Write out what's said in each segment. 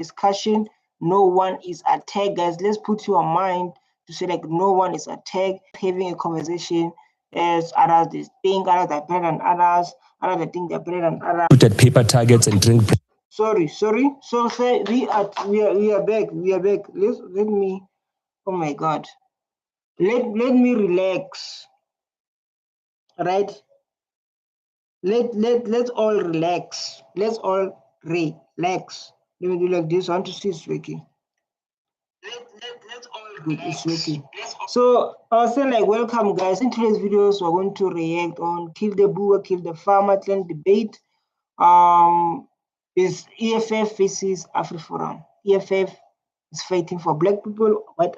discussion. No one is attacked, guys. Let's put your mind to say like no one is attacked. Having a conversation as others think others are better than others. Others think they're better than others. Put at paper targets and drink. Sorry. So say we are back. We are back. Let me. Oh my God. Let me relax. Right. Let's all relax. Let's all relax. Let me do like this. I want to see it's working. Let's all relax. It's working. So I was saying like, welcome guys. In today's videos, we're going to react on Kill the Boer, Kill the Farmer clan debate. Is EFF versus AfriForum. EFF is fighting for black people, white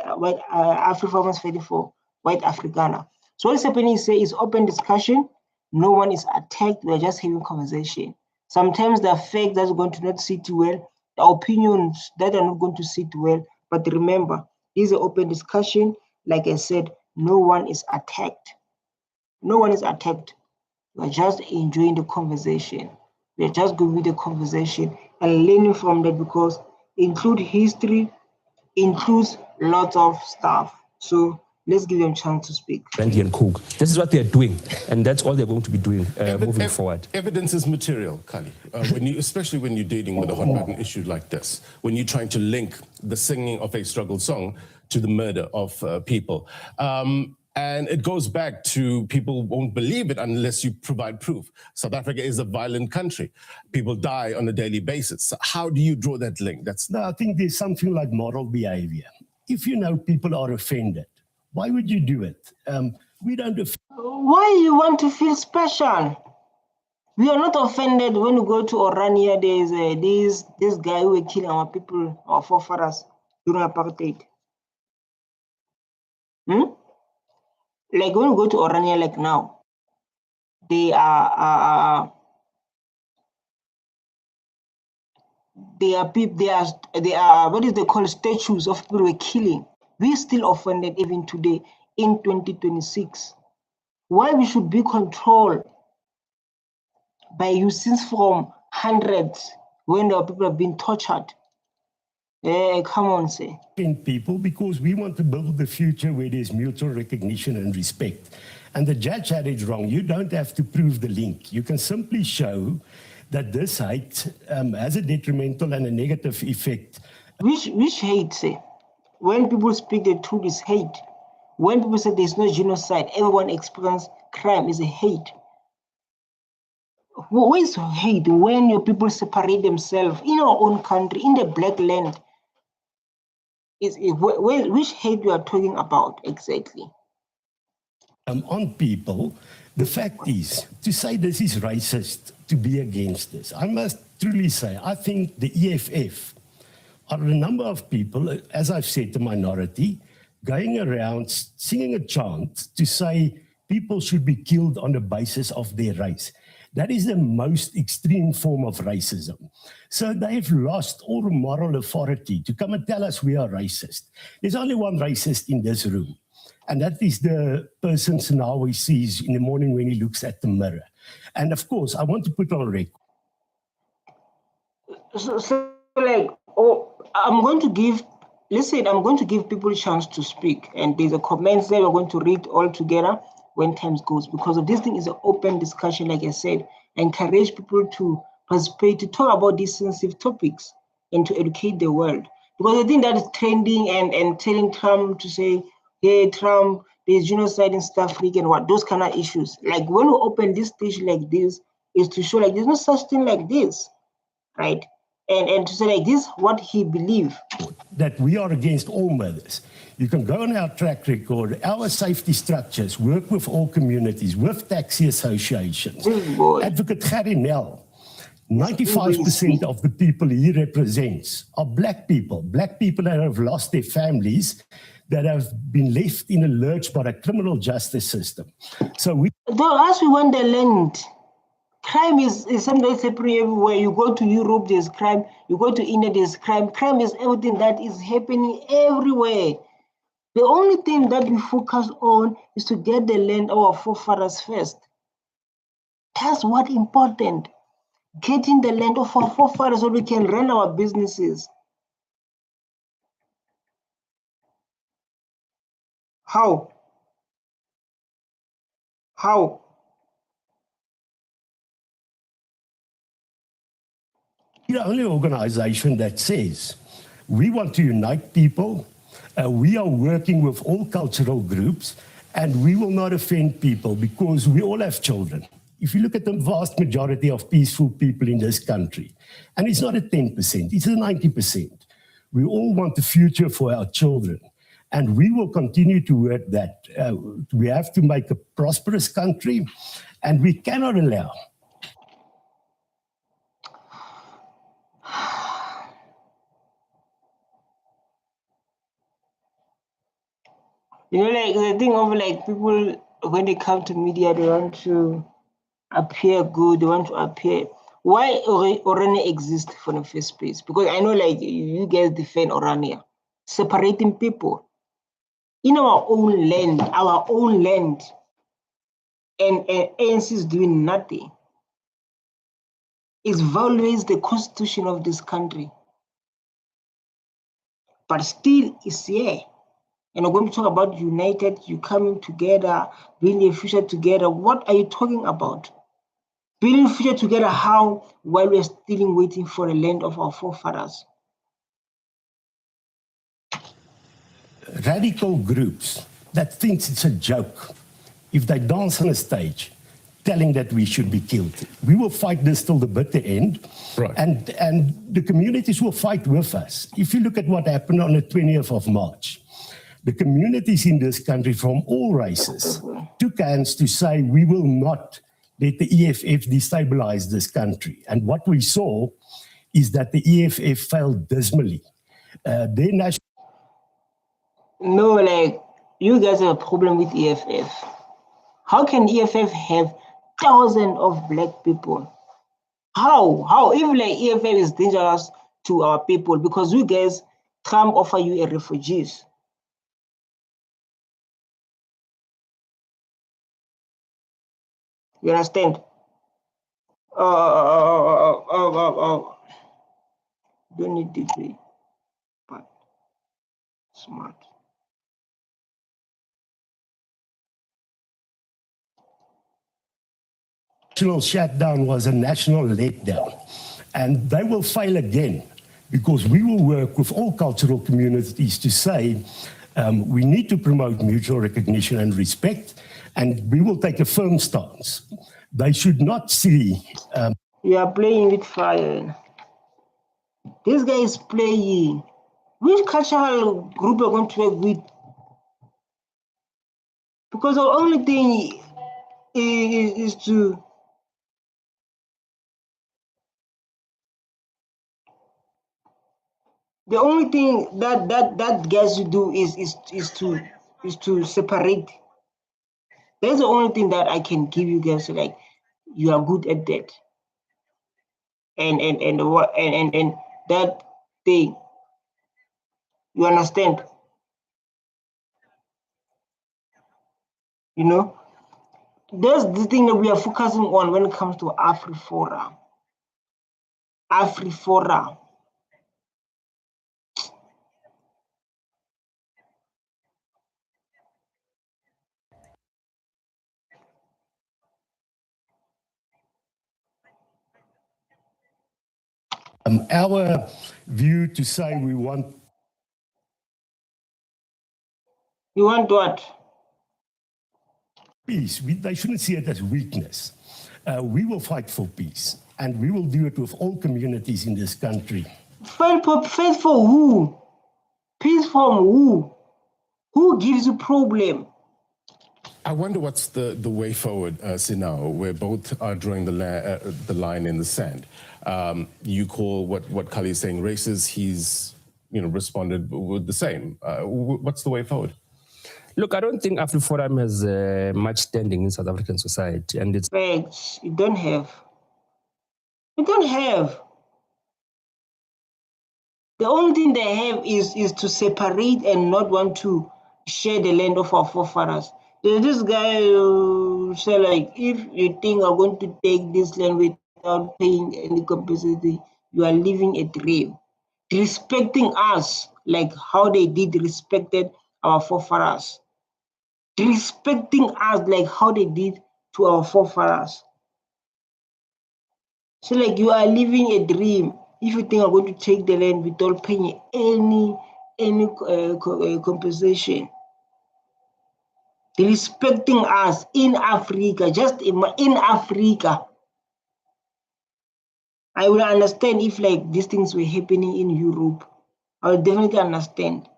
AfriForum is fighting for white Afrikaner. So what's happening is open discussion. No one is attacked. We're just having conversation. Sometimes the fact that's going to not sit well, the opinions that are not going to sit well. But remember, this is an open discussion. Like I said, no one is attacked. No one is attacked. We're just enjoying the conversation. We're just going with the conversation and learning from that, because include history, includes lots of stuff. So let's give them a chance to speak. Brandy and Coke. This is what they're doing, and that's all they're going to be doing moving forward. Evidence is material, Kali. Especially when you're dealing with a hot button issue like this, when you're trying to link the singing of a struggle song to the murder of people. And it goes back to people won't believe it unless you provide proof. South Africa is a violent country. People die on a daily basis. So how do you draw that link? No, I think there's something like moral behavior. If you know people are offended, why would you do it? We don't offend. Why you want to feel special? We are not offended when we go to Orania. There's this guy who will kill our people, our forefathers during apartheid. Like when we go to Orania, like now, they are people. They are what is they call statues of people we're killing. We still offended even today in 2026. Why we should be controlled by usings from hundreds when our people have been tortured? Come on, say. People, because we want to build the future where there's mutual recognition and respect. And the judge had it wrong. You don't have to prove the link. You can simply show that this hate has a detrimental and a negative effect. Which hate, say? When people speak the truth is hate. When people say there's no genocide, everyone experiences crime is a hate. Where is hate? When your people separate themselves in our own country, in the black land, which hate you are talking about exactly? On people, the fact is, to say this is racist, to be against this, I must truly say, I think the EFF are a number of people, as I've said, the minority, going around singing a chant to say people should be killed on the basis of their race. That is the most extreme form of racism. So they've lost all moral authority to come and tell us we are racist. There's only one racist in this room, and that is the person Sinawi sees in the morning when he looks at the mirror. And of course, I want to put on record. So like, I'm going to give people a chance to speak. And there's a comment there we're going to read all together when time goes, because of this thing is an open discussion. Like I said, I encourage people to participate, to talk about these sensitive topics and to educate the world. Because I think that is trending and telling Trump to say, hey, Trump, there's genocide in South Africa and what, those kind of issues. Like when we open this stage like this, is to show like there's no such thing like this, right? And to say like this, what he believes. That we are against all murders. You can go on our track record, our safety structures, work with all communities, with taxi associations. Advocate Gary Nel, 95% of the people he represents are black people that have lost their families, that have been left in a lurch by the criminal justice system. So we... Though as we want the land, crime is something that's happening everywhere. You go to Europe, there's crime. You go to India, there's crime. Crime is everything that is happening everywhere. The only thing that we focus on is to get the land of our forefathers first. That's what's important. Getting the land of our forefathers so we can run our businesses. How? How? We're the only organization that says we want to unite people. We are working with all cultural groups, and we will not offend people because we all have children. If you look at the vast majority of peaceful people in this country, and it's not a 10%, it's a 90%. We all want the future for our children, and we will continue to work that. We have to make a prosperous country, and we cannot allow like the thing of like people, when they come to media, they want to appear good, they want to appear. Why Orania exists for the first place? Because I know like you guys defend Orania, separating people in our own land, and ANC is doing nothing. It violates the constitution of this country, but still it's here. And we're going to talk about united, you coming together, building a future together. What are you talking about? Building a future together, how? While we're still waiting for the land of our forefathers. Radical groups that thinks it's a joke if they dance on a stage telling that we should be killed. We will fight this till the bitter end, right. and the communities will fight with us. If you look at what happened on the 20th of March, the communities in this country from all races took hands to say we will not let the EFF destabilize this country. And what we saw is that the EFF failed dismally. No, like, you guys have a problem with EFF. How can EFF have thousands of black people? How? If like EFF is dangerous to our people because you guys Trump offer you a refugees. You understand? Don't need degree, but smart. National shutdown was a national letdown, and they will fail again because we will work with all cultural communities to say we need to promote mutual recognition and respect, and we will take a firm stance. They should not see... You are playing with fire. This guy is playing. Which cultural group are going to work with? Because the only thing is to... The only thing that guys you do is to separate. That's the only thing that I can give you guys. Like, you are good at that, and that thing. You understand? You know, that's the thing that we are focusing on when it comes to AfriForum. AfriForum. Our view to say we want... You want what? Peace. They shouldn't see it as weakness. We will fight for peace, and we will do it with all communities in this country. Fight for who? Peace from who? Who gives you problem? I wonder what's the way forward, Sinao, where both are drawing the line in the sand. You call what Kali is saying racist. He's responded with the same. What's the way forward? Look, I don't think AfriForum has much standing in South African society, and it's... Facts. You don't have. You don't have. The only thing they have is to separate and not want to share the land of our forefathers. There's this guy who say like, if you think I'm going to take this land without paying any compensation, you are living a dream. Respecting us like how they did respected our forefathers. respecting us like how they did to our forefathers. So like you are living a dream if you think I'm going to take the land without paying any compensation. Respecting us in Africa, just in Africa. I will understand if like these things were happening in Europe. I will definitely understand.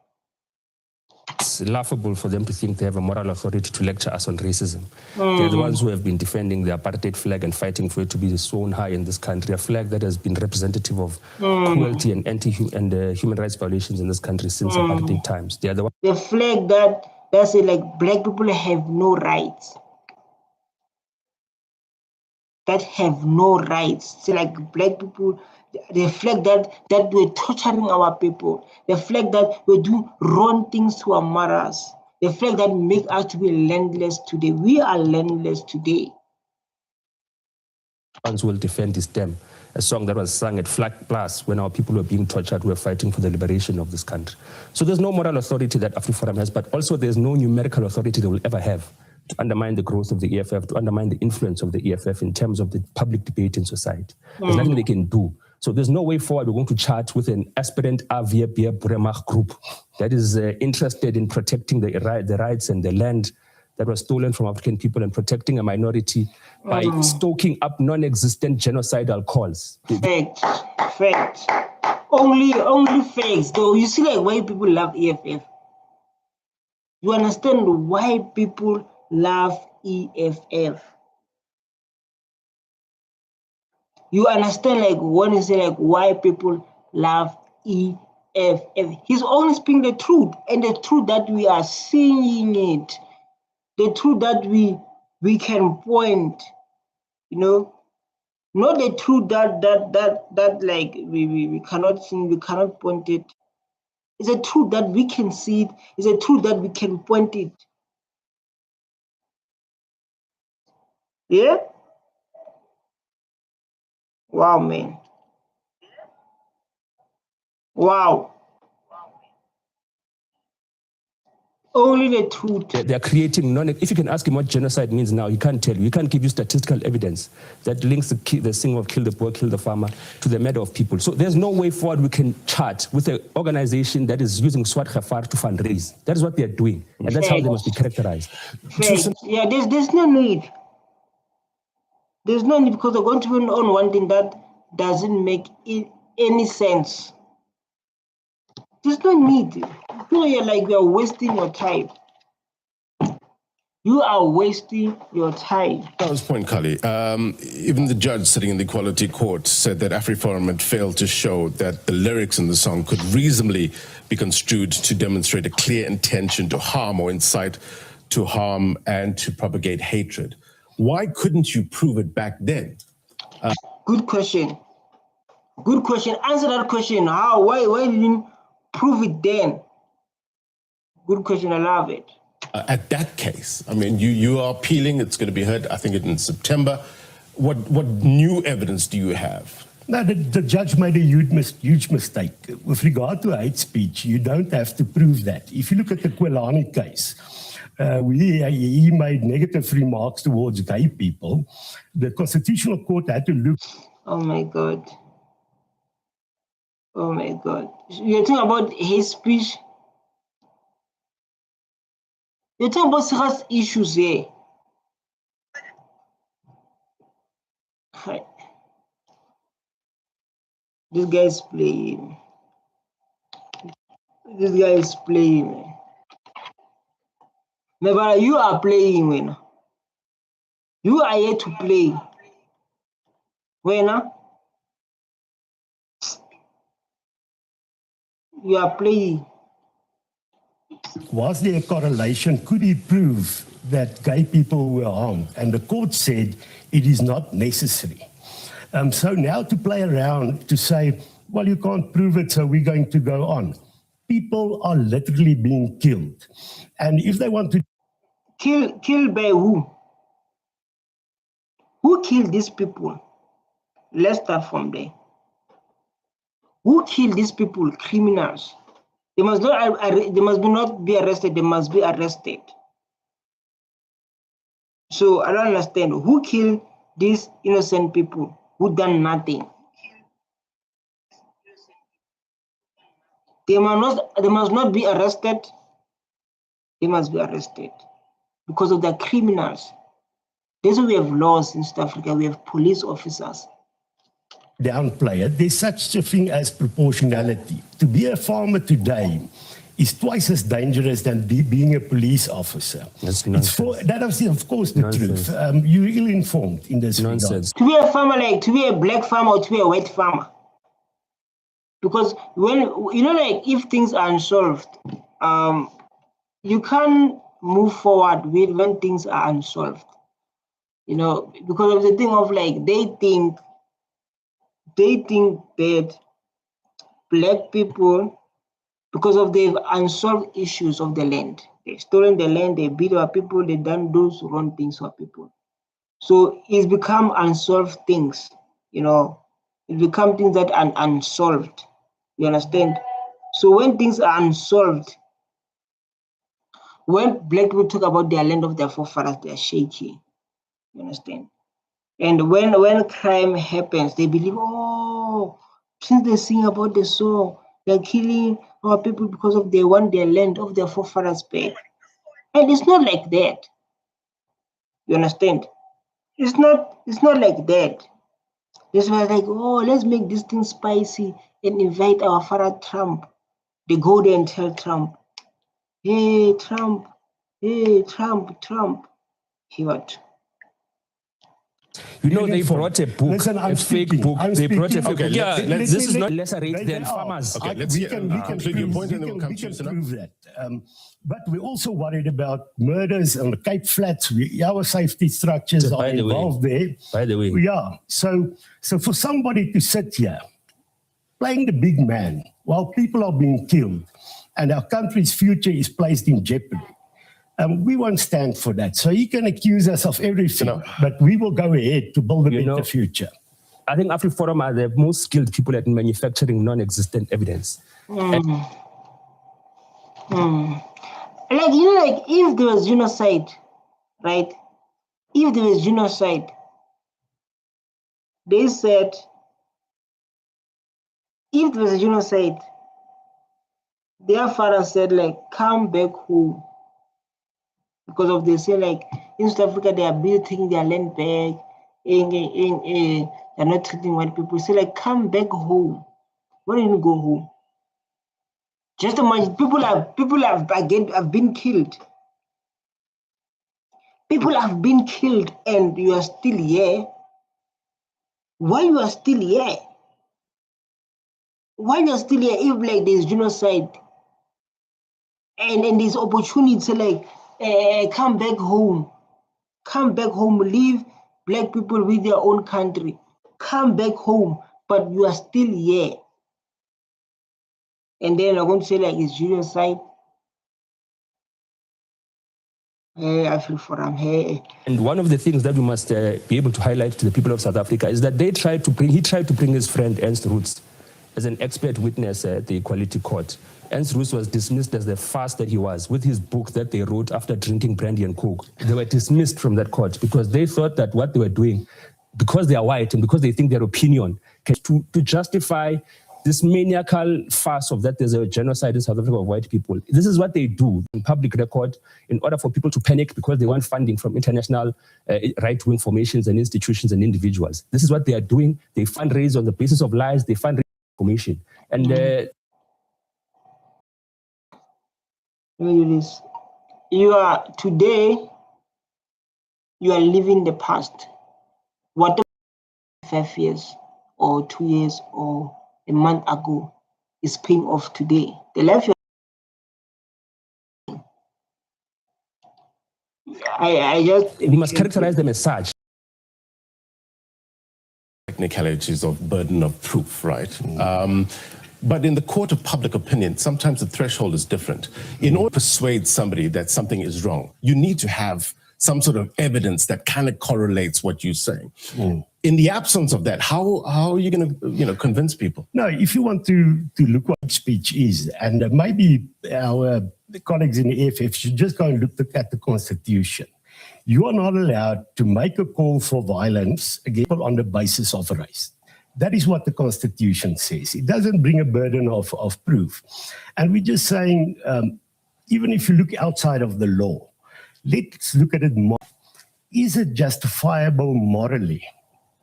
It's laughable for them to think they have a moral authority to lecture us on racism. They're the ones who have been defending the apartheid flag and fighting for it to be sown high in this country, a flag that has been representative of cruelty and human rights violations in this country since apartheid times. They are the flag that say like black people have no rights. That have no rights. So like black people, the flag that we're torturing our people, the flag that we're doing wrong things to our mothers, the flag that make us to be landless today. We are landless today. ones will defend this stem, a song that was sung at Flag Plus when our people were being tortured, we were fighting for the liberation of this country. So there's no moral authority that AfriForum has, but also there's no numerical authority they will ever have to undermine the growth of the EFF, to undermine the influence of the EFF in terms of the public debate in society. There's nothing they can do. So there's no way forward. We're going to chat with an aspirant Avia Buremach group that is interested in protecting the rights and the land that was stolen from African people and protecting a minority by stoking up non-existent genocidal calls. Facts. Only facts. Though you see, like why people love EFF. You understand why people love EFF. You understand like when you say like why people love EFF. He's only speaking the truth, and the truth that we are seeing it. The truth that we can point, you know, not the truth that like we cannot see, we cannot point it. It's a truth that we can see it. It's a truth that we can point it. Yeah. Wow, man. Wow. Only the truth. They're creating if you can ask him what genocide means now, he can't tell you. He can't give you statistical evidence that links the thing of kill the poor, kill the farmer to the murder of people. So there's no way forward we can chart with an organization that is using Swat Khafar to fundraise. That is what they're doing. And that's how they must be characterized. Yeah, there's no need. There's no need because they're going to be on one thing that doesn't make any sense. There's no need. You're like you're wasting your time. You are wasting your time. That was point, Kali. Even the judge sitting in the Equality Court said that AfriForum had failed to show that the lyrics in the song could reasonably be construed to demonstrate a clear intention to harm or incite to harm and to propagate hatred. Why couldn't you prove it back then? Good question. Good question. Answer that question. How? Why didn't you prove it then? Good question. I love it. At that case, I mean, you are appealing. It's going to be heard, I think, in September. What new evidence do you have? No, the judge made a huge mistake. With regard to hate speech, you don't have to prove that. If you look at the Kwelani case, he made negative remarks towards gay people. The Constitutional Court had to look. Oh my God. Oh my God. You're talking about hate speech? You're talking about serious issues here. This guy is playing. This guy is playing. Never, you are playing, man. You are here to play. When you are playing. Was there a correlation? Could he prove that gay people were harmed? And the court said it is not necessary. So now to play around to say, well, you can't prove it, so we're going to go on. People are literally being killed. And if they want to... Kill by who? Who killed these people? Let's start from there. Who killed these people? Criminals. They must not be arrested. They must be arrested. So I don't understand who killed these innocent people who done nothing. They must not be arrested. They must be arrested because of the criminals. That's why we have laws in South Africa. We have police officers. Downplay it. There's such a thing as proportionality. To be a farmer today is twice as dangerous than being a police officer. That's nonsense. That is, of course, the Nonsense. truth. You're ill-informed in this Nonsense. To be a farmer, like to be a black farmer or to be a white farmer. Because when, you know, like if things are unsolved, you can't move forward when things are unsolved. You know, because of the thing of like, they think that black people, because of the unsolved issues of the land, they've stolen the land, they beat our people, they've done those wrong things to our people. So it's become unsolved things, you know, it become things that are unsolved, you understand? So when things are unsolved, when black people talk about their land of their forefathers, they are shaky, you understand? And when crime happens, they believe, oh, since they sing about the song, they're killing our people because of they want their land of their forefathers back. And it's not like that. You understand? It's not like that. This was like, oh, let's make this thing spicy and invite our father Trump. They go there and tell Trump, hey Trump, Trump. He what? You know, they brought a book, Listen, a fake book. They brought a fake book. Okay, Yeah, let's- this is not lesser rate than farmers. Okay, let's we can conclude your prove- point and then we'll come we to you, can Sinat. prove that. But we're also worried about murders on the Cape Flats. Our safety structures So, are by the way- involved there. By the way, Yeah. So for somebody to sit here playing the big man while people are being killed and our country's future is placed in jeopardy, we won't stand for that. So he can accuse us of everything, but we will go ahead to build a better future. I think AfriForum are the most skilled people at manufacturing non-existent evidence. Like, you know, like if there was genocide, right? If there was genocide, they said, if there was a genocide, their father said, like, come back home. Because of they say, like, in South Africa, they are busy taking their land back, they're not treating white people. Say, like, come back home. Why don't you go home? Just imagine, people have been killed. People have been killed and you are still here. Why you are still here? Why you are still here if like there's genocide and there's opportunity to like come back home, leave black people with their own country, come back home, but you are still here. And then I'm going to say like it's genocide. Hey, AfriForum, hey. And one of the things that we must be able to highlight to the people of South Africa is that he tried to bring his friend Ernst Roots as an expert witness at the Equality Court. Ernst Roots was dismissed as the fast that he was with his book that they wrote after drinking brandy and coke. They were dismissed from that court because they thought that what they were doing, because they are white and because they think their opinion, to justify this maniacal farce of that there's a genocide in South Africa of white people. This is what they do in public record in order for people to panic because they want funding from international right-wing formations and institutions and individuals. This is what they are doing. They fundraise on the basis of lies. They fundraise information. And let me do this. Today, you are living the past. Whatever 5 years or 2 years or a month ago is paying off today. The life we must characterize them as such. Technicalities of burden of proof, right? But in the court of public opinion, sometimes the threshold is different. In order to persuade somebody that something is wrong, you need to have some sort of evidence that kind of correlates what you're saying. In the absence of that, how are you going to convince people? No, if you want to look what speech is, and maybe our colleagues in the EFF should just go and look at the Constitution. You are not allowed to make a call for violence against people on the basis of race. That is what the Constitution says. It doesn't bring a burden of proof. And we're just saying, even if you look outside of the law, let's look at it more. Is it justifiable morally?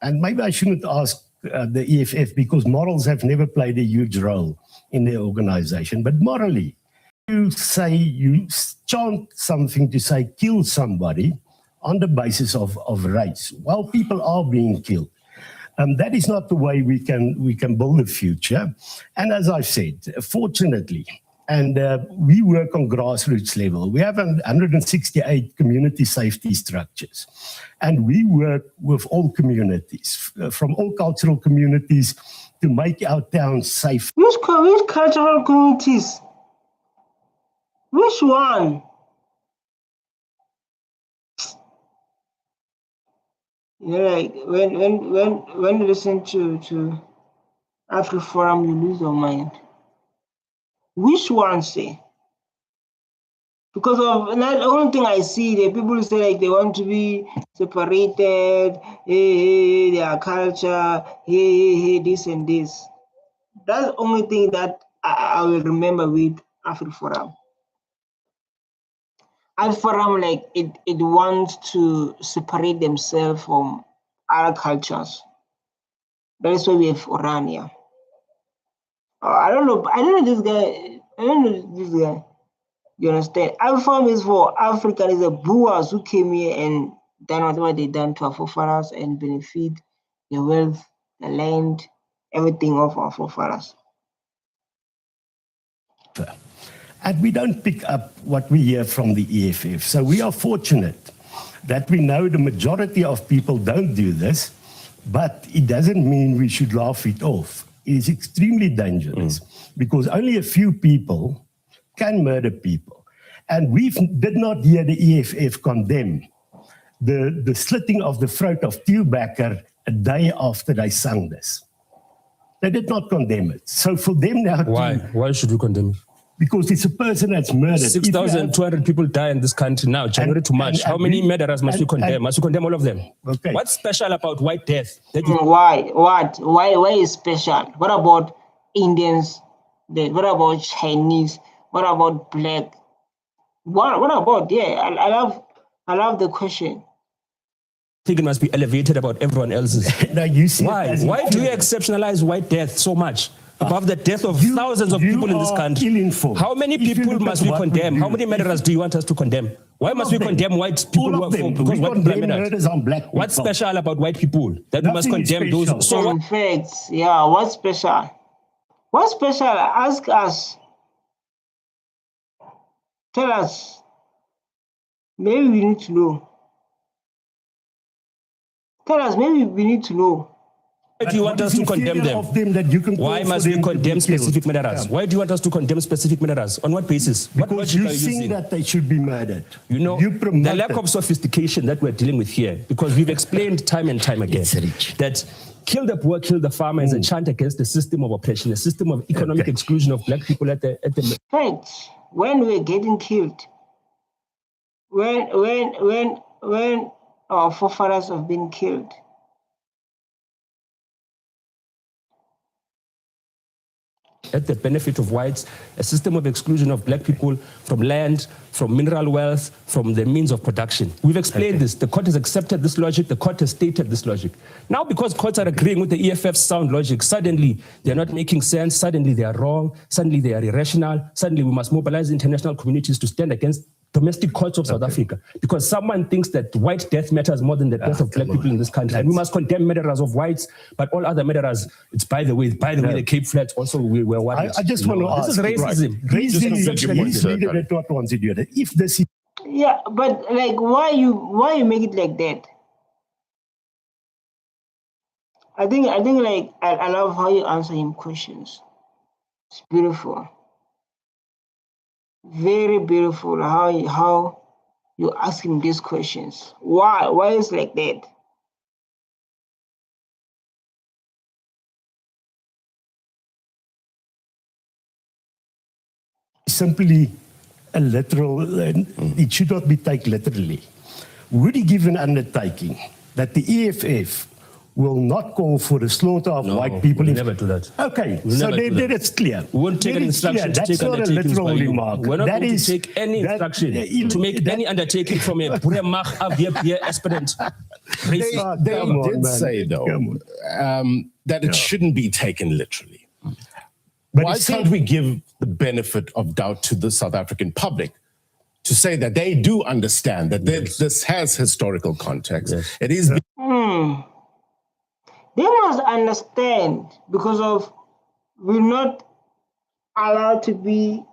And maybe I shouldn't ask the EFF because morals have never played a huge role in their organization. But morally, you say, you chant something to say kill somebody on the basis of race while people are being killed. That is not the way we can build a future. And as I've said, fortunately, and we work on grassroots level. We have 168 community safety structures. And we work with all communities, from all cultural communities to make our towns safe. Which cultural communities? Which one? You know, like when you listen to AfriForum, you lose your mind. Which one say? Because of not the only thing I see, the people say like they want to be separated, hey, their culture, hey, this and this. That's the only thing that I will remember with AfriForum. AfriForum, like it wants to separate themselves from other cultures. That is why we have Orania. I don't know this guy. You understand? AfriForum is for Africans, the Boers who came here and done whatever they done to our forefathers and benefit the wealth, the land, everything of our forefathers. And we don't pick up what we hear from the EFF. So we are fortunate that we know the majority of people don't do this, but it doesn't mean we should laugh it off. It is extremely dangerous because only a few people can murder people. And we did not hear the EFF condemn the slitting of the throat of Theo Bakker a day after they sung this. They did not condemn it. So for them now Why should we condemn it? Because it's a person that's murdered. 6,200 people die in this country now, January to March. How many murderers must we condemn? Must we condemn all of them? Okay. What's special about white death? Why? What? Why is special? What about Indians? What about Chinese? What about black? What about? Yeah, I love the question. I think it must be elevated about everyone else's. Now you see Why? Why do you exceptionalize white death so much? Above the death of thousands of people in this country. How many people must we condemn? How many murderers do you want us to condemn? Why must we condemn white people who are because white people are murdered? What's special about white people that we must condemn those? So in fact, yeah, what's special? What's special? Ask us. Tell us. Maybe we need to know. Tell us, maybe we need to know. Why do you want us to condemn them? Why must we condemn specific murderers? Why do you want us to condemn specific murderers? On what basis? Because you think that they should be murdered. You know, the lack of sophistication that we're dealing with here, because we've explained time and time again that kill the poor, kill the farmer is a chant against the system of oppression, a system of economic exclusion of black people at the Thanks. When we're getting killed, when our forefathers have been killed, at the benefit of whites, a system of exclusion of black people from land, from mineral wealth, from the means of production. We've explained this. The court has accepted this logic. The court has stated this logic. Now, because courts are agreeing with the EFF's sound logic, suddenly they're not making sense. Suddenly they are wrong. Suddenly they are irrational. Suddenly we must mobilize international communities to stand against domestic courts of South Africa, because someone thinks that white death matters more than the death of black people in this country. And we must condemn murderers of whites, but all other murderers, it's by the way, the Cape Flats also we were worried. I just want to ask. This is racism. If this is yeah, but like why you make it like that? I think like I love how you answer him questions. It's beautiful. Very beautiful how you ask him these questions. Why is like that? simply a literal, it should not be taken literally. would he give an undertaking that the EFF will not call for the slaughter of white people? We'll never do that. Okay, We'll so then it's clear. We won't take an instruction to take undertakings by you. We're not going to take any instruction to make any undertaking from a aspirant. They did say, though, that it shouldn't be taken literally. But why can't we give the benefit of doubt to the South African public to say that they do understand that this has historical context? Yes. It is. They must understand, because of we're not allowed to be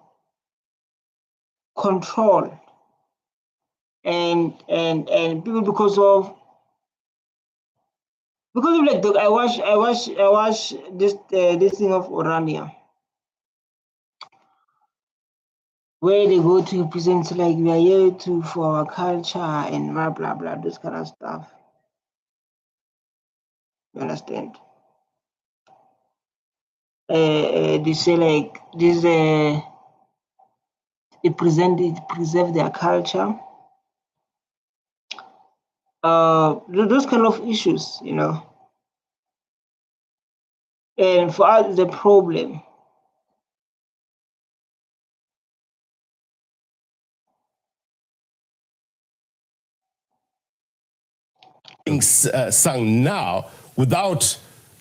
controlled, and people because of like I watch this thing of Orania, where they go to present like we are here for our culture and blah blah blah, this kind of stuff. You understand? They say like this. It preserve their culture. Those kind of issues, you know. And for us, the problem. Sung now without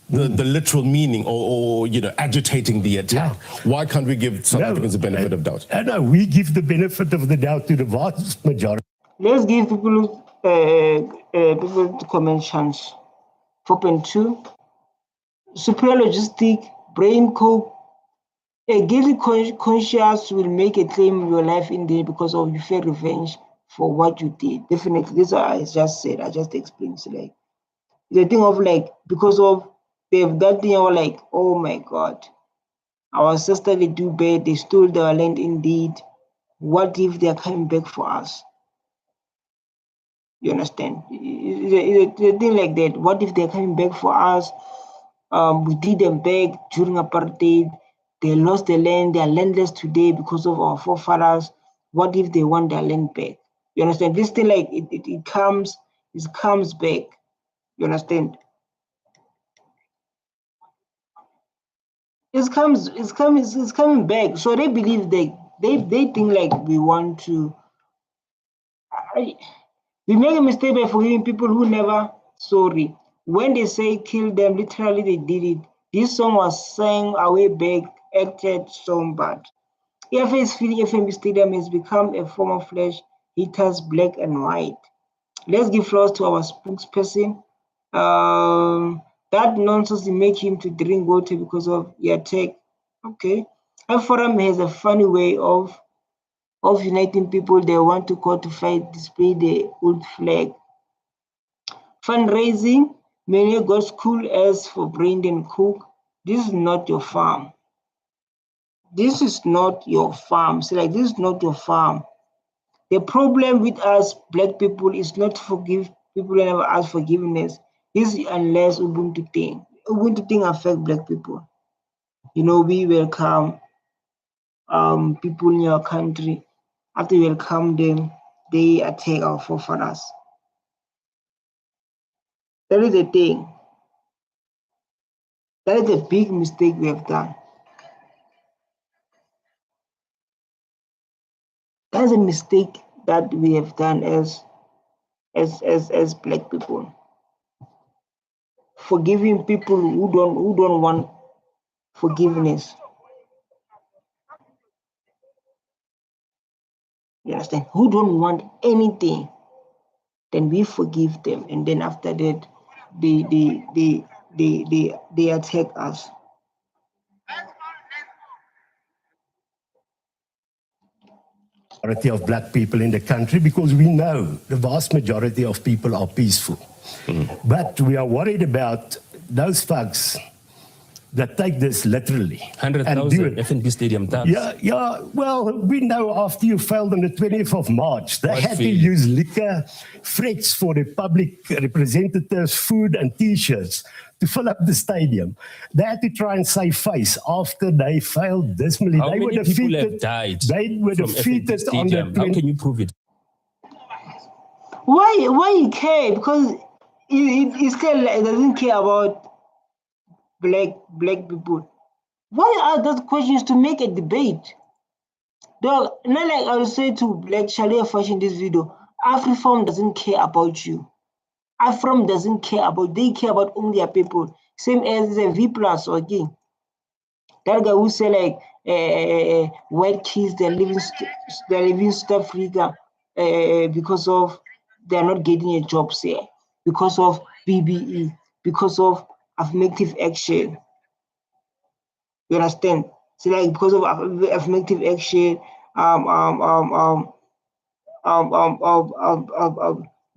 the literal meaning or agitating the attack. Why can't we give South Africans the benefit of doubt? No, we give the benefit of the doubt to the vast majority. Let's give people to comment chance. 4.2. Superior logistic, brain coke. A guilty conscience will make a claim in your life in there because of you feel revenge for what you did. Definitely, this is what I just said. I just explained. So like the thing of like because of they've that thing of like, oh my God, our sister they do bad, they stole their land indeed. What if they're coming back for us? You understand? It's a thing like that. What if they're coming back for us? We did them back during apartheid. They lost their land. They are landless today because of our forefathers. What if they want their land back? You understand? This thing like it comes back. You understand? It's coming back. So they believe they think like we want to. We make a mistake by forgiving people who never sorry. When they say kill them, literally they did it. This song was sang away back, acted so bad. EFF's feeling FNB Stadium has become a form of flesh, haters black and white. Let's give flowers to our spokesperson. That nonsense will make him to drink water because of the attack. Okay. AfriForum has a funny way of uniting people. They want to call to fight, display the old flag. Fundraising, many got school as for Brendan Cook. This is not your farm. This is not your farm. So like this is not your farm. The problem with us black people is not to forgive people and never ask forgiveness. This is unless Ubuntu thing. Ubuntu thing affect black people. You know, we welcome people in your country. After we welcome them, they attack our forefathers. That is the thing. That is a big mistake we have done. That's a mistake that we have done as black people. Forgiving people who don't want forgiveness. You understand? Who don't want anything, then we forgive them, and then after that, they attack us. Majority of black people in the country, because we know the vast majority of people are peaceful. But we are worried about those thugs that take this literally. 100,000 FNB Stadium thugs. Yeah. Well, we know after you failed on the 20th of March, they had to use liquor, threats for the public representatives, food and T-shirts to fill up the stadium. They had to try and save face after they failed dismally. How many people have died? They were defeated on the 20th. How can you prove it? why he care? Because he still doesn't care about black people. Why are those questions to make a debate? Dog, not like I will say to Black Shalia Fashion this video, AfriForum doesn't care about you. AfriForum doesn't care about, they care about only their people. Same as a V plus, okay? That guy who say like white kids they're living South Africa because of they're not getting a job here, because of BBE, because of affirmative action. You understand? So like because of affirmative action,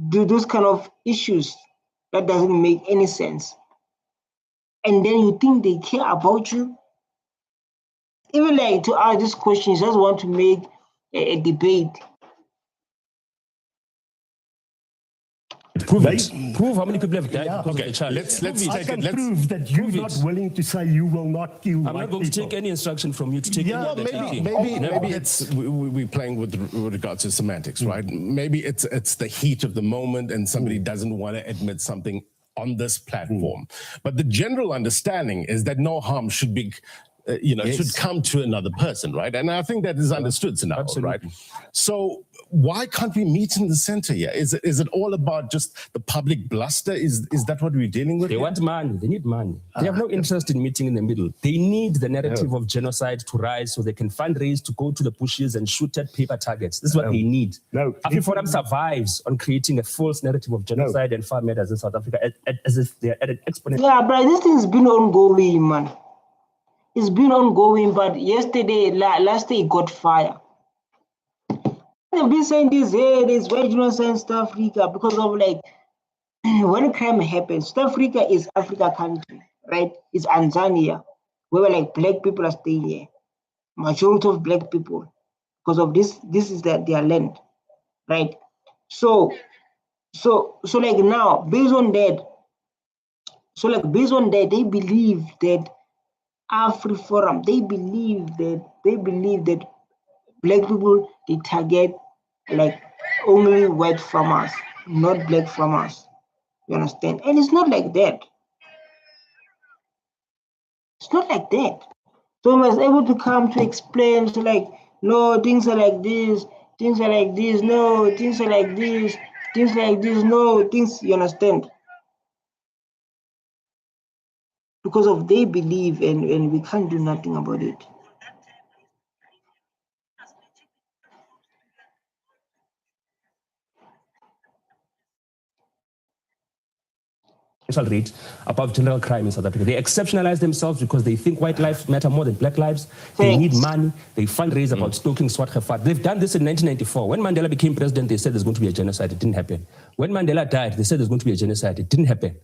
do those kind of issues that doesn't make any sense. And then you think they care about you? Even like to ask these questions, just want to make a debate. Prove it. Prove how many people have died because Okay, of the child. let's I take can it. Let's prove that you're prove not it. willing to say you will not kill I'm white not going to people. take any instruction from you to take Yeah, any other thinking. Maybe it's we're playing with regards to semantics, right? Maybe it's the heat of the moment and somebody doesn't want to admit something on this platform. But the general understanding is that no harm should be, should come to another person, right? And I think that is understood now, right? So why can't we meet in the center here? Is it all about just the public bluster? Is that what we're dealing with? They want money. They need money. They have no interest in meeting in the middle. They need the narrative of genocide to rise so they can fundraise to go to the bushes and shoot at paper targets. This is what they need. AfriForum survives on creating a false narrative of genocide and farm murders in South Africa as if they're at an exponential. Yeah, but this thing's been ongoing, man. It's been ongoing, but last day it got fire. They've been saying this, hey, there's white genocide in South Africa because of like when crime happens. South Africa is Africa country, right? It's Tanzania, where like black people are staying here. Majority of black people, because of this is their land, right? So like now, based on that, they believe that AfriForum, they believe that black people, they target like only white farmers, not black farmers. You understand? And it's not like that. It's not like that. So I was able to come to explain to like, no, things are like this, things are like this, no, things are like this, things like this, no, things, you understand? Because of they believe and we can't do nothing about it. Rate above general crime in South Africa. They exceptionalize themselves because they think white lives matter more than black lives. They need money. They fundraise about stoking Swart. They've done this in 1994. When Mandela became president, they said there's going to be a genocide. It didn't happen. When Mandela died, they said there's going to be a genocide. It didn't happen.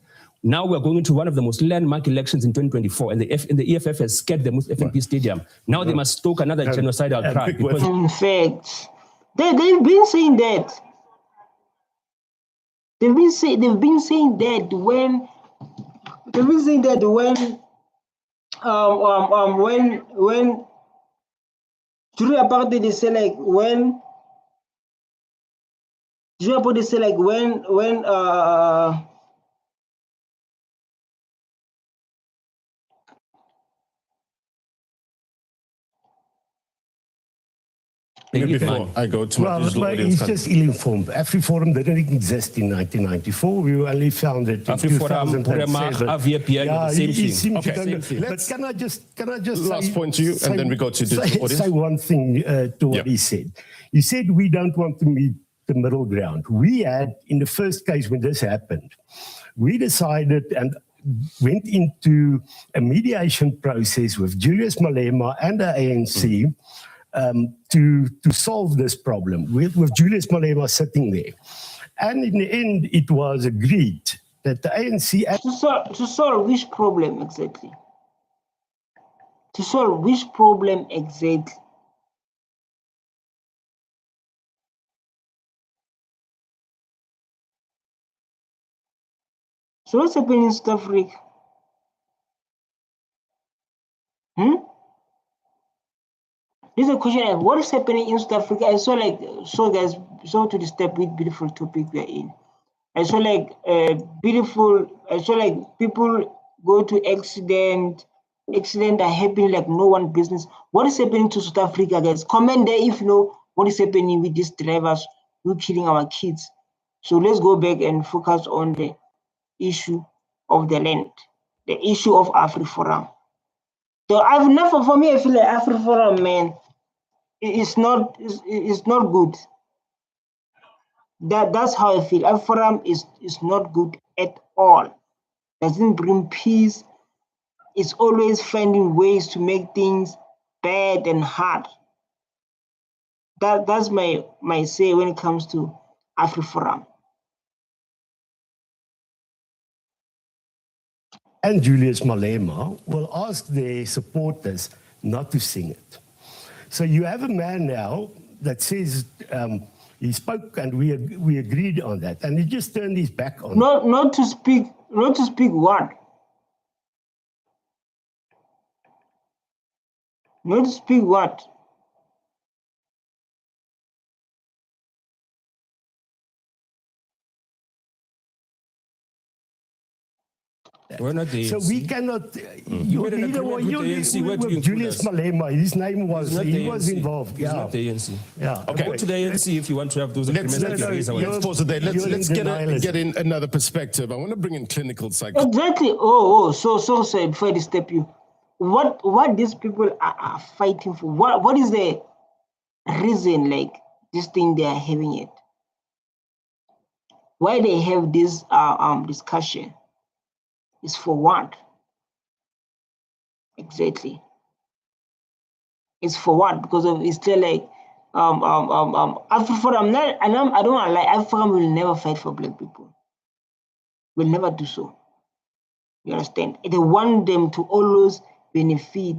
Now we're going into one of the most landmark elections in 2024, and the EFF has scared the FNP Stadium. Now they must stoke another genocidal crime. In fact, they've been saying that. They've been saying that when during apartheid they say like when Before I go to my digital audience, he's just ill-informed. AfriForum didn't exist in 1994. We only found it in 2007. Yeah, same thing. But can I just last point to you, and then we go to digital audience. Say one thing to what he said. He said we don't want to meet the middle ground. We had, in the first case when this happened, we decided and went into a process with Julius Malema and the ANC to solve this problem with Julius Malema sitting there. And in the end, it was agreed that the ANC... To solve which problem exactly? To solve which problem exactly? So what's happening in South Africa? There's a question like, what is happening in South Africa? I saw like, guys, to the step with beautiful topic we are in. I saw like people go to accident are happening like no one business. What is happening to South Africa, guys? Comment there if you know what is happening with these drivers who are killing our kids. So let's go back and focus on the issue of the land, the issue of AfriForum. So for me, I feel like AfriForum, man, it's not good. That's how I feel. AfriForum is not good at all. Doesn't bring peace. It's always finding ways to make things bad and hard. That's my say when it comes to AfriForum. And Julius Malema will ask their supporters not to sing it. So you have a man now that says he spoke and we agreed on that, and he just turned his back on. Not to speak what? Not to speak what? We're not the so we cannot. Julius Malema, his name was. He was involved. He's not the ANC. Yeah. Okay. Go to the ANC if you want to have those agreements. Let's pause it there. Let's get in another perspective. I want to bring in clinical psychology. Exactly. So before I step you, what these people are fighting for? What is the reason like this thing they are having it? Why they have this discussion? Is for what? Exactly. It's for what? Because of it's still like AfriForum. I don't want to lie. AfriForum will never fight for black people. Will never do so. You understand? They want them to always benefit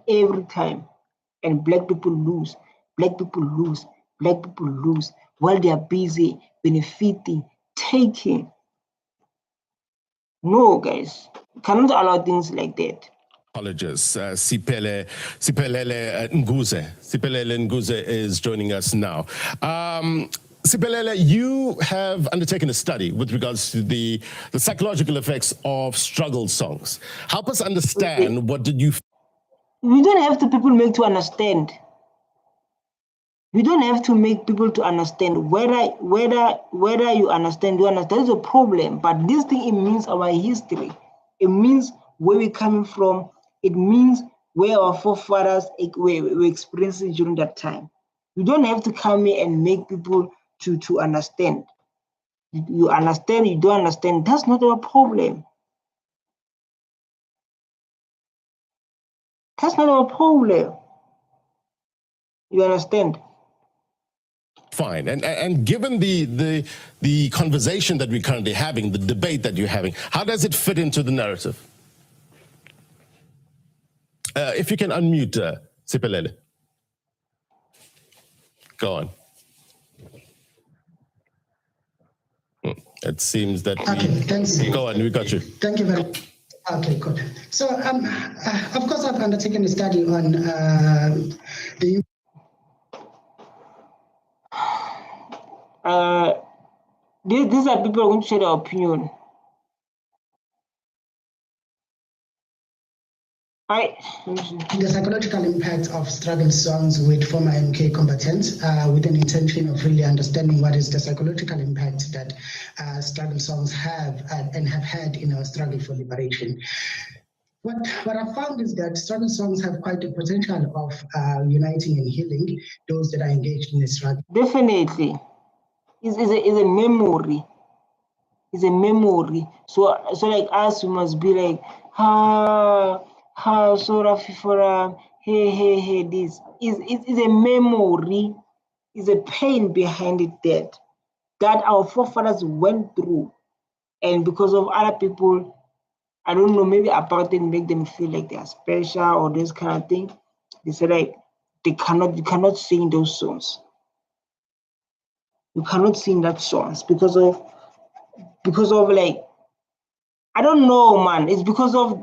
every time, and black people lose. Black people lose. Black people lose while they are busy benefiting, taking. No, guys, you cannot allow things like that. Apologists, Siphelele Nguze is joining us now. Siphelele, you have undertaken a study with regards to the psychological effects of struggle songs. Help us understand what did you... We don't have to people make to understand. We don't have to make people to understand whether you understand, is a problem. But this thing, it means our history. It means where we're coming from. It means where our forefathers were experiencing during that time. You don't have to come here and make people to understand. You understand, you don't understand. That's not our problem. That's not our problem. You understand? Fine. And given the conversation that we're currently having, the debate that you're having, how does it fit into the narrative? If you can unmute Siphelele. Go on. It seems that thanks. Go on, we got you. Thank you very much. Okay, good. So, of course, I've undertaken a study on the... These are people who share their opinion. The psychological impact of struggle songs with former MK combatants, with an intention of really understanding what is the psychological impact that struggle songs have and have had in our struggle for liberation. What I found is that struggle songs have quite a potential of uniting and healing those that are engaged in the struggle. Definitely. It's a memory. It's a memory. So like us, we must be like, so AfriForum, hey, this. It's a memory. It's a pain behind it that our forefathers went through. And because of other people, I don't know, maybe apartheid make them feel like they are special or this kind of thing. They say like, you cannot sing those songs. You cannot sing that songs because of like, I don't know, man. It's because of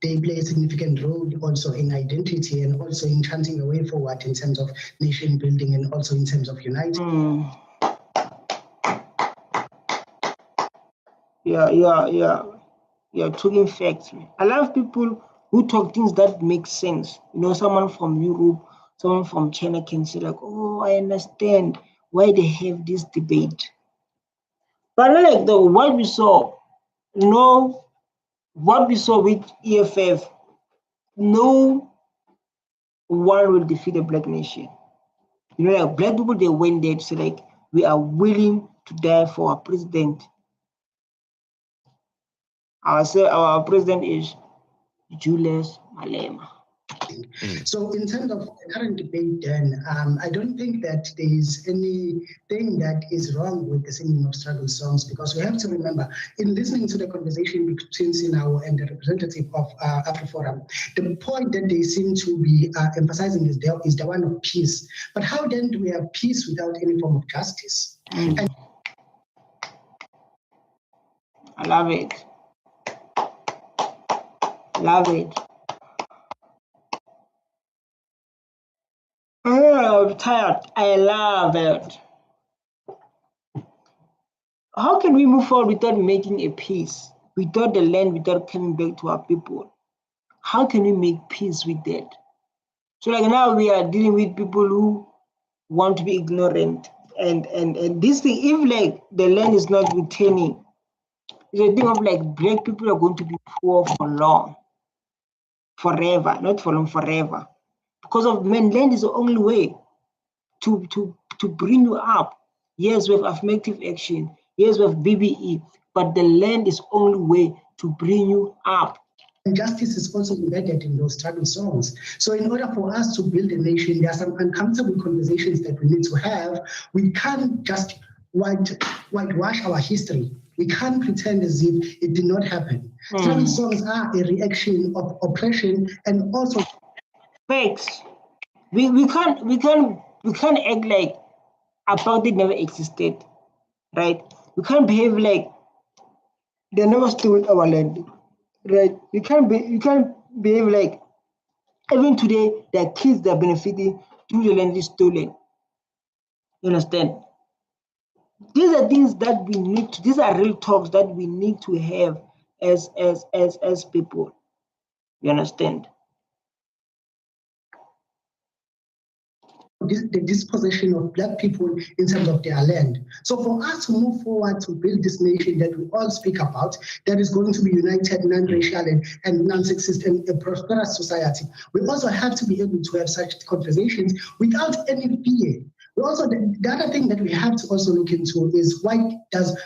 they play a significant role also in identity and also in chanting a way forward in terms of nation building and also in terms of uniting. You're talking facts. I love people who talk things that make sense. You know, someone from Europe, someone from China can say like, oh, I understand why they have this debate. But like what we saw, what we saw with EFF, no one will defeat a black nation. You know, like black people, they went there to say like, we are willing to die for our president. Our president is Julius Malema. So in terms of the current debate, then I don't think that there is anything that is wrong with the singing of struggle songs, because we have to remember, in listening to the conversation between Sinao and the representative of AfriForum, the point that they seem to be emphasizing is the one of peace. But how then do we have peace without any form of justice? And I love it. Love it. Oh, I'm tired. I love it. How can we move forward without making a peace? Without the land, without coming back to our people? How can we make peace with that? So like now we are dealing with people who want to be ignorant. And this thing, if like the land is not returning, it's a thing of like black people are going to be poor for long. Forever, not for long, forever. Because of land is the only way to bring you up. Yes, we have affirmative action. Yes, we have BBE, but the land is only way to bring you up. And justice is also embedded in those struggle songs. So in order for us to build a nation, there are some uncomfortable conversations that we need to have. We can't just whitewash our history. We can't pretend as if it did not happen. Struggle songs are a reaction of oppression and also facts. We can't act like apartheid never existed, right? We can't behave like they never stole our land, right? You can't behave like even today there are kids that are benefiting through the land is stolen. You understand? These are things that we need to. These are real talks that we need to have as people. You understand? The dispossession of black people in terms of their land. So for us to move forward to build this nation that we all speak about, that is going to be united, non-racial and non-sexist and a prosperous society, we also have to be able to have such conversations without any fear. We also, the other thing that we have to also look into is what does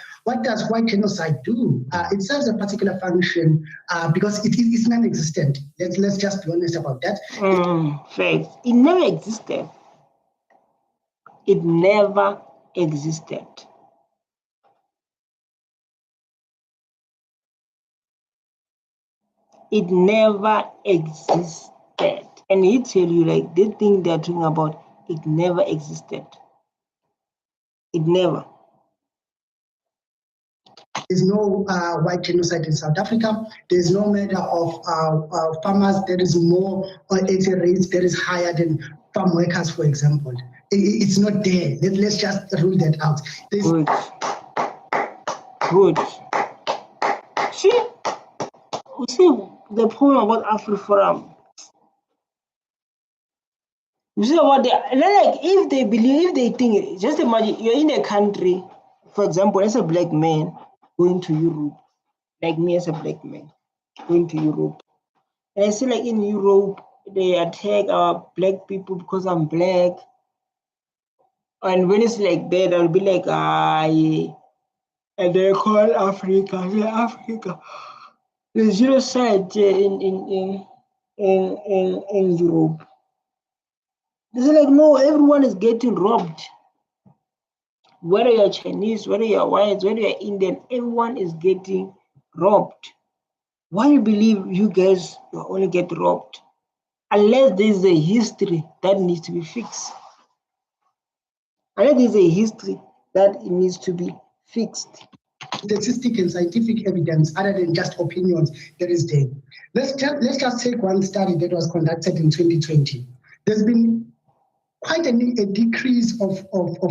white genocide do? It serves a particular function because it is non-existent. Let's just be honest about that. Facts. It never existed. It never existed. It never existed. And he tell you like the thing they're talking about, it never existed. It never. There's no white genocide in South Africa. There's no murder of farmers. There is more ethnic race that is higher than farm workers, for example. It's not there. Let's just rule that out. Good. Good. See the problem about AfriForum. You see about like if they believe, if they think, just imagine you're in a country, for example, as a black man going to Europe, like me as a black man going to Europe. And I see like in Europe, they attack our black people because I'm black. And when it's like that, I'll be like, yeah. And they call Africa, yeah, Africa. There's genocide in Europe. They're like, no, everyone is getting robbed. Whether you're Chinese, whether you're white, whether you're Indian, everyone is getting robbed. Why you believe you guys will only get robbed? Unless there's a history that needs to be fixed. Unless there's a history that it needs to be fixed. statistic and scientific evidence other than just opinions that is there. Let's just take one study that was conducted in 2020. There's been quite a decrease of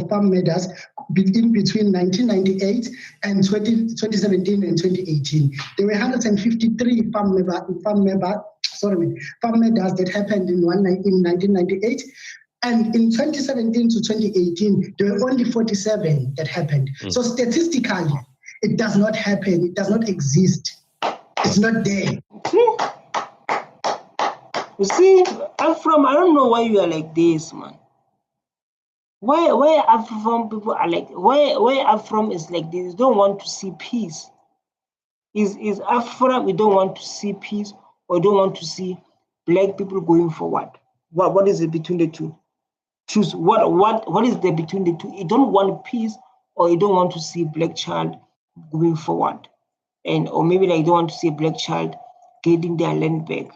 farm murders between 1998 and 2017 and 2018. There were 153 farm murders that happened in 1998. And in 2017 to 2018, there were only 47 that happened. So statistically, it does not happen. It does not exist. It's not there. You see, I don't know why you are like this, man. Why AfriForum people are like, why AfriForum is like this? You don't want to see peace. Is AfriForum, we don't want to see peace, or don't want to see black people going forward? What is it between the two? Choose what is there between the two? You don't want peace, or you don't want to see black child going forward, or maybe like you don't want to see a black child getting their land back.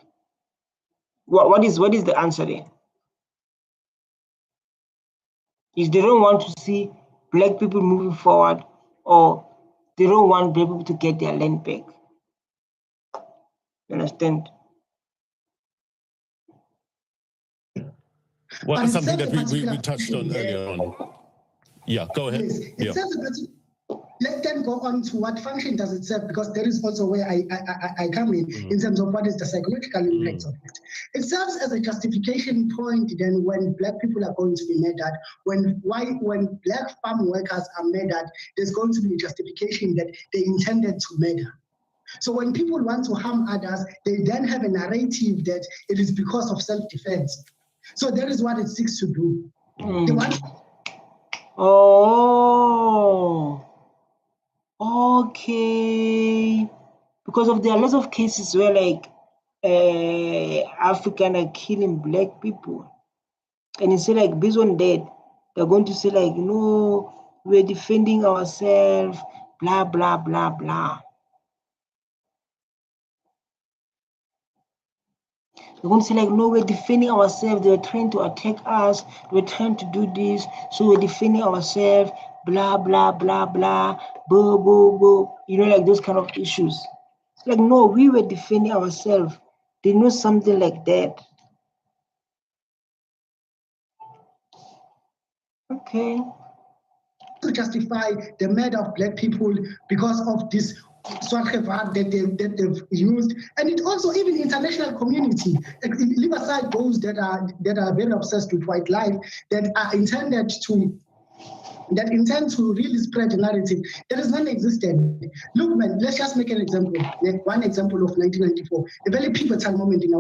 What is the answer there? Is they don't want to see black people moving forward, or they don't want black people to get their land back? You understand? Well, something that we touched on earlier on. Yeah, go ahead. Yes. Let them go on to what function does it serve, because there is also where I come in terms of what is the psychological impact of it. It serves as a justification point then when black people are going to be murdered, when black farm workers are murdered, there's going to be a justification that they intended to murder. So when people want to harm others, they then have a narrative that it is because of self-defense. So that is what it seeks to do. Oh, okay. Because there are lots of cases where like African are killing black people, and you say like based on that, they're going to say like, no, we're defending ourselves, blah blah blah blah. They're going to say like, no, we're defending ourselves. They were trying to attack us. We're trying to do this, so we're defending ourselves. Blah blah blah blah. Boo boo boo. You know, like those kind of issues. It's like, no, we were defending ourselves. They know something like that. Okay. To justify the murder of black people because of this that they've used, and it also even international community, leave aside those that are very obsessed with white life, that intend to really spread the narrative that is non-existent. Look, man, let's just make an example. One example of 1994, a very pivotal moment in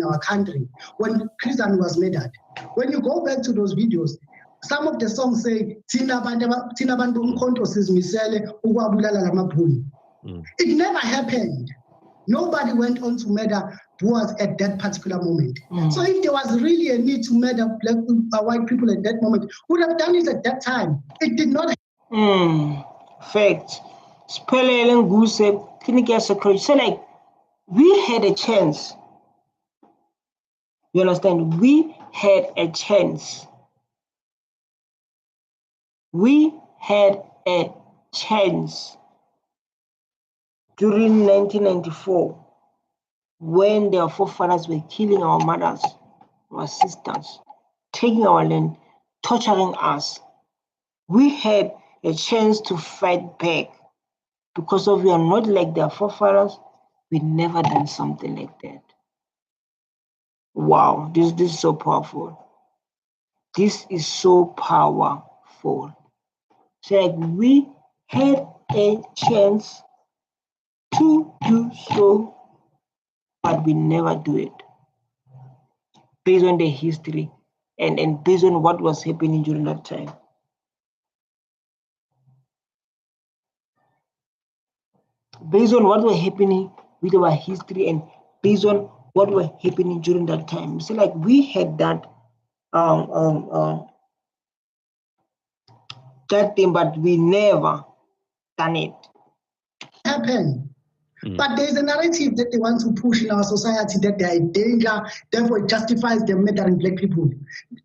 our country when Christian was murdered. When you go back to those videos, some of the songs say, it never happened. Nobody went on to murder Boaz at that particular moment. So if there was really a need to murder white people at that moment, would have done it at that time. It did not. Fact. Spelling goose, clinical security. So like, we had a chance. You understand? We had a chance. We had a chance during 1994 when their forefathers were killing our mothers, our sisters, taking our land, torturing us. We had a chance to fight back because we are not like their forefathers. We never done something like that. Wow, this is so powerful. This is so powerful. So like we had a chance to do so, but we never do it. Based on the history and based on what was happening during that time. Based on what was happening with our history and based on what was happening during that time. So like we had that that thing, but we never done it. Happen. But there's a narrative that they want to push in our society that they are in danger, therefore it justifies them murdering black people.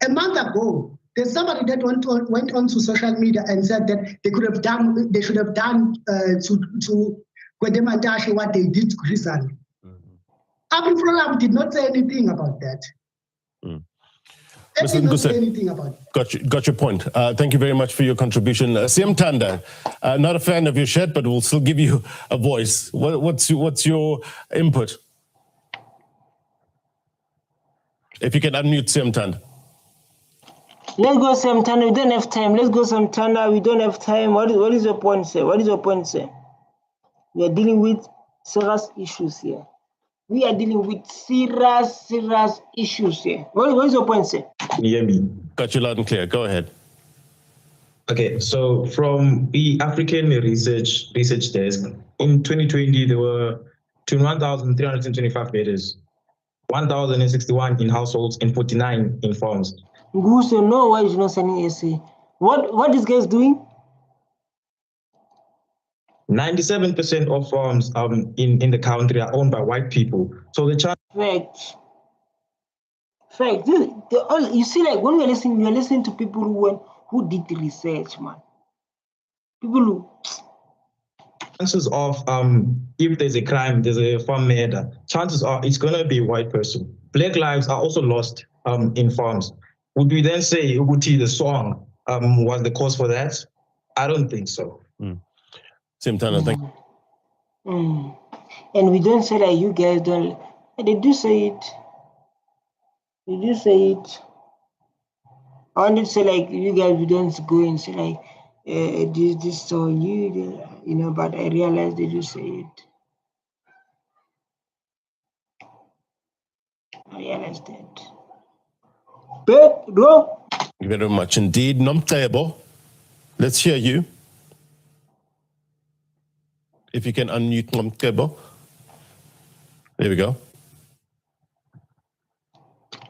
A month ago, There's somebody that went on to social media and said that they should have done to Kwedemantashe what they did to Grisan. AfriForum did not say anything about that. They did not say anything about it. Got your point. Thank you very much for your contribution. Siem Tanda, not a fan of your shirt, but we'll still give you a voice. What's your input? If you can unmute Siem Tanda. Let's go Siem Tanda. We don't have time. Let's go Siem Tanda. We don't have time. What is your point, sir? What is your point, sir? We are dealing with serious issues here. We are dealing with serious issues here. What is your point, sir? Can you hear me? Got you loud and clear. Go ahead. Okay, so from the African Research Desk, in 2020, there were 21,325 murders, 1,061 in households, and 49 in farms. Gusto, no, why is not sending essay? What this guy is doing? 97% of farms in the country are owned by white people. So the chance. Fact. You see, like when we're listening to people who did the research, man. People who. Chances of if there's a crime, there's a farm murder, chances are it's gonna be a white person. Black lives are also lost in farms. Would we then say Uguti the song was the cause for that? I don't think so. Siem Tanda, thank you. And we don't say that you guys don't. They do say it. They do say it. I wanted to say like you guys, we don't go and say like this so you know, but I realize they do say it. I realized that. Pedro. Thank you very much indeed. Nomtebo, let's hear you. If you can unmute Nomtebo. There we go.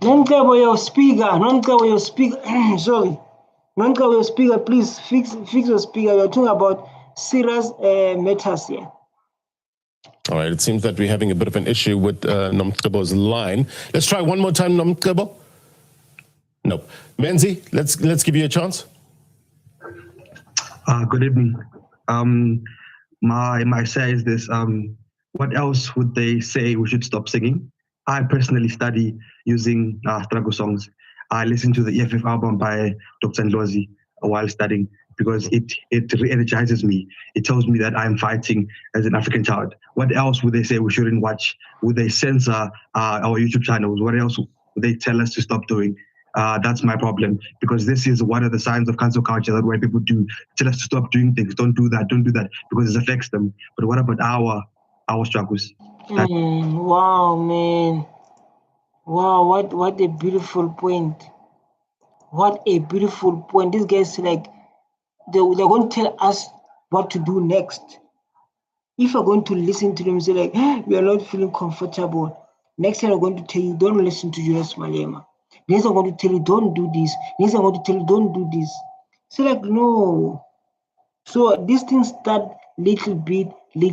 Nomtebo, your speaker. Sorry. Nomtebo, your speaker, please fix your speaker. You're talking about serious matters here. All right, it seems that we're having a bit of an issue with Nomtebo's line. Let's try one more time, Nomtebo. No. Menzi, let's give you a chance. Good evening. My say is this, what else would they say we should stop singing? I personally study using struggle songs. I listened to the EFF album by Dr. Ndlozi while studying because it re-energizes me. It tells me that I'm fighting as an African child. What else would they say we shouldn't watch? Would they censor our YouTube channels? What else would they tell us to stop doing? That's my problem, because this is one of the signs of cancel culture that white people do. Tell us to stop doing things, don't do that, because it affects them. But what about our struggles? Wow, man. Wow, what a beautiful point. What a beautiful point. These guys like they're going to tell us what to do next. If you're going to listen to them say like we are not feeling comfortable, next time I'm going to tell you don't listen to Julius Malema. Next I'm going to tell you don't do this. Next I'm going to tell you don't do this. So like no. So these things start little bit. They're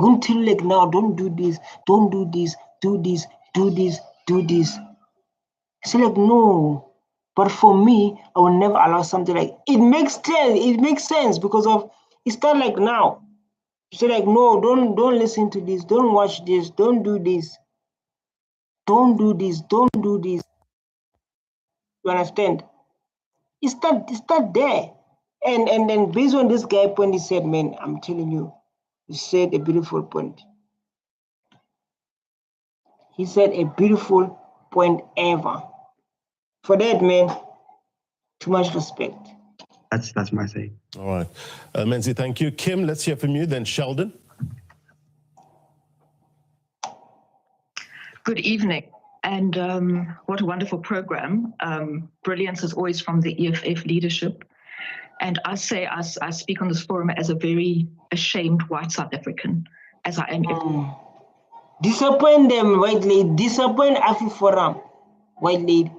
going to tell you like now don't do this, don't do this, do this, do this, do this. So like no. But for me, I will never allow something like it makes sense. It makes sense because of it's not like now. So like no, don't listen to this, don't watch this, don't do this. Don't do this, don't do this. You understand? It's not there. And then based on this guy point he said, man, I'm telling you, he said a beautiful point. He said a beautiful point ever. For that, man, too much respect. That's my say. All right. Menzi, thank you. Kim, let's hear from you, then Sheldon. Good evening. And what a wonderful program. Brilliance is always from the EFF leadership. And I say, I speak on this forum as a very ashamed white South African, as I am. Disappoint them, white lady. Disappoint AfriForum, white lady.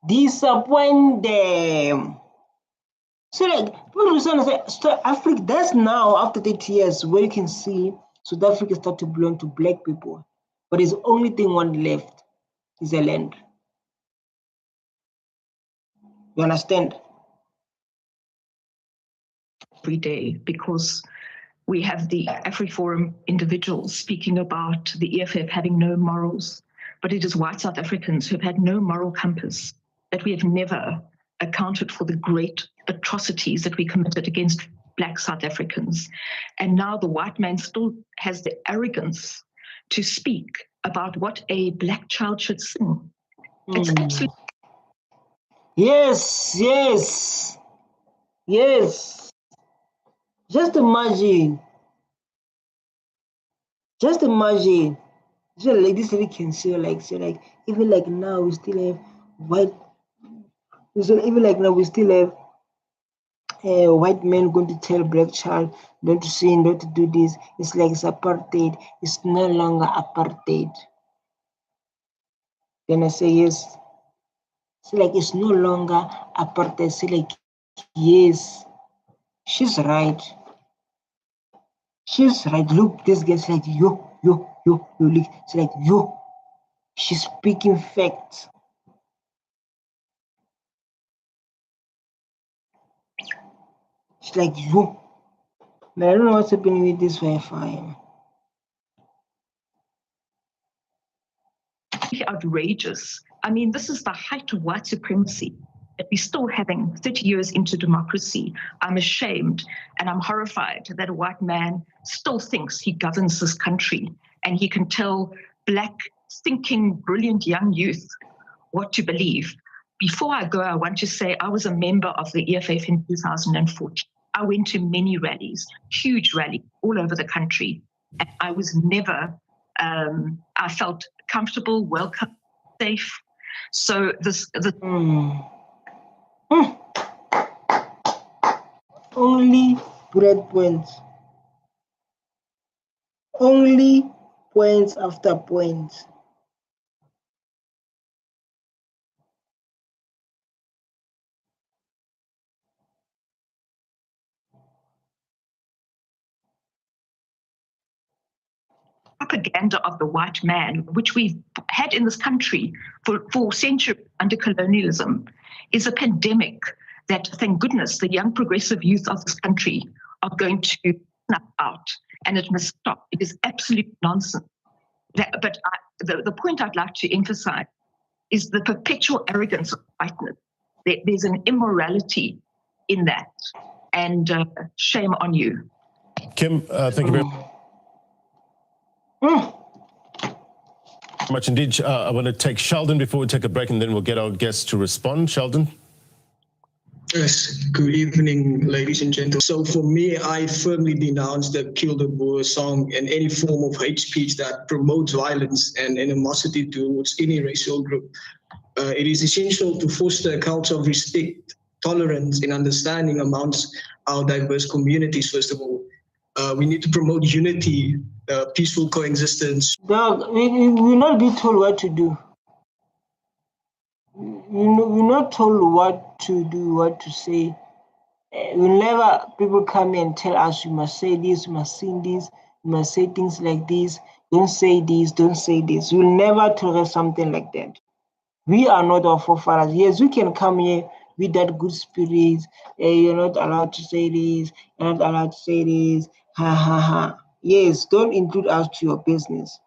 Disappoint them. So like, people say, South Africa, that's now after 30 years where you can see South Africa start to belong to black people. But there's only thing one left is a land. You understand? Every day, because we have the AfriForum individuals speaking about the EFF having no morals, but it is white South Africans who have had no moral compass, that we have never accounted for the great atrocities that we committed against Black South Africans. And now the white man still has the arrogance to speak about what a Black child should sing. It's absolutely... Yes. Just imagine. So like this lady can say like even like now we still have white. So even like now we still have white men going to tell Black child not to sin, not to do this. It's like it's apartheid. It's no longer apartheid. Then I say yes. So like it's no longer apartheid. So like yes, she's right. Look, this guy's like yo. It's like yo. She's speaking facts. She's like yo. But I don't know what's happening with this Wi-Fi. Outrageous. I mean, this is the height of white supremacy that we're still having 30 years into democracy. I'm ashamed and I'm horrified that a white man still thinks he governs this country and he can tell Black, thinking, brilliant young youth what to believe. Before I go, I want to say I was a member of the EFF in 2014. I went to many rallies, huge rallies all over the country. And I was never, I felt comfortable, welcome, safe. So Only bullet points. Only points after points. Propaganda of the white man, which we've had in this country for centuries under colonialism, is a pandemic that, thank goodness, the young progressive youth of this country are going to snap out, and it must stop. It is absolute nonsense. But the point I'd like to emphasize is the perpetual arrogance of whiteness. There's an immorality in that, and shame on you. Kim, thank you very much indeed. I want to take Sheldon before we take a break, and then we'll get our guests to respond. Sheldon? Yes, good evening, ladies and gentlemen. So for me, I firmly denounce the Kill the Boer song and any form of hate speech that promotes violence and animosity towards any racial group. It is essential to foster a culture of respect, tolerance, and understanding amongst our diverse communities, first of all. We need to promote unity, peaceful coexistence. Dog, we will not be told what to do. We're not told what to do, what to say. Whenever people come and tell us you must say this, you must sing this, you must say things like this, don't say this, don't say this. We'll never tolerate something like that. We are not our forefathers. Yes, we can come here with that good spirit. You're not allowed to say this, you're not allowed to say this. Ha ha ha. Yes, don't include us to your business.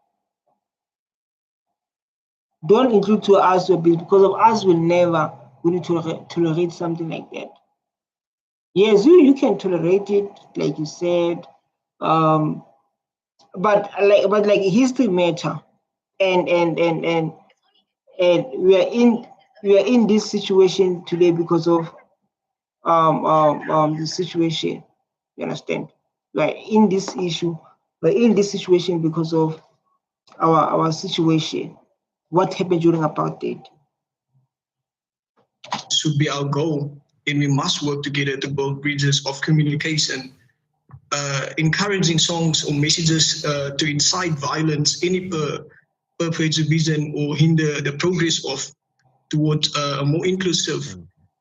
Don't include to us your business, because of us will never will tolerate something like that. Yes, you can tolerate it, like you said, but like history matter, and we are in this situation today because of the situation. You understand? We're in this issue. We're in this situation because of our situation. What happened during apartheid? Should be our goal, and we must work together to build bridges of communication. Encouraging songs or messages to incite violence, any perpetuate vision or hinder the progress of towards a more inclusive,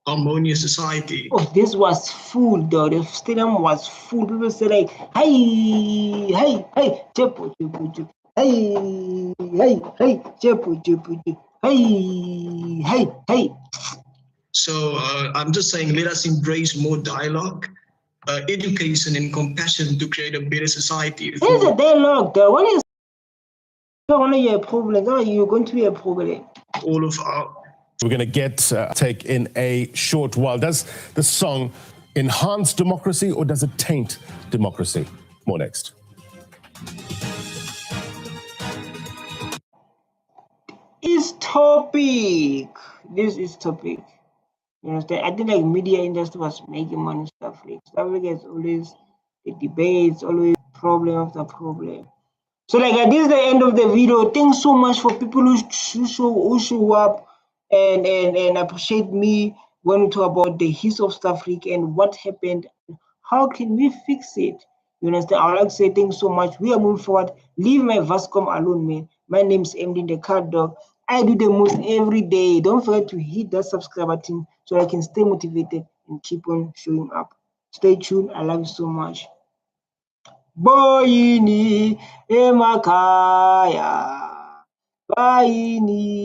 harmonious society. Oh, this was full though. The stadium was full. People say like, hey, chepo, hey, chepo, hey. So I'm just saying, let us embrace more dialogue, education, and compassion to create a better society. There's a dialogue though. When is going to be a problem? You're going to be a problem. All of our. We're going to take in a short while. Does the song enhance democracy or does it taint democracy? More next. It's topic. This is topic. You understand? I think like media industry was making money stuff like it's always the debates, always problem after problem. So like this is the end of the video. Thanks so much for people who show up and appreciate me when we talk about the history of South Africa and what happened. How can we fix it? You understand? I would like to say thanks so much. We are moving forward. Leave my Vascom alone, man. My name's MD the Card Dog. I do the most every day. Don't forget to hit that subscribe button so I can stay motivated and keep on showing up. Stay tuned. I love you so much. Boyini emakaya. Boyini.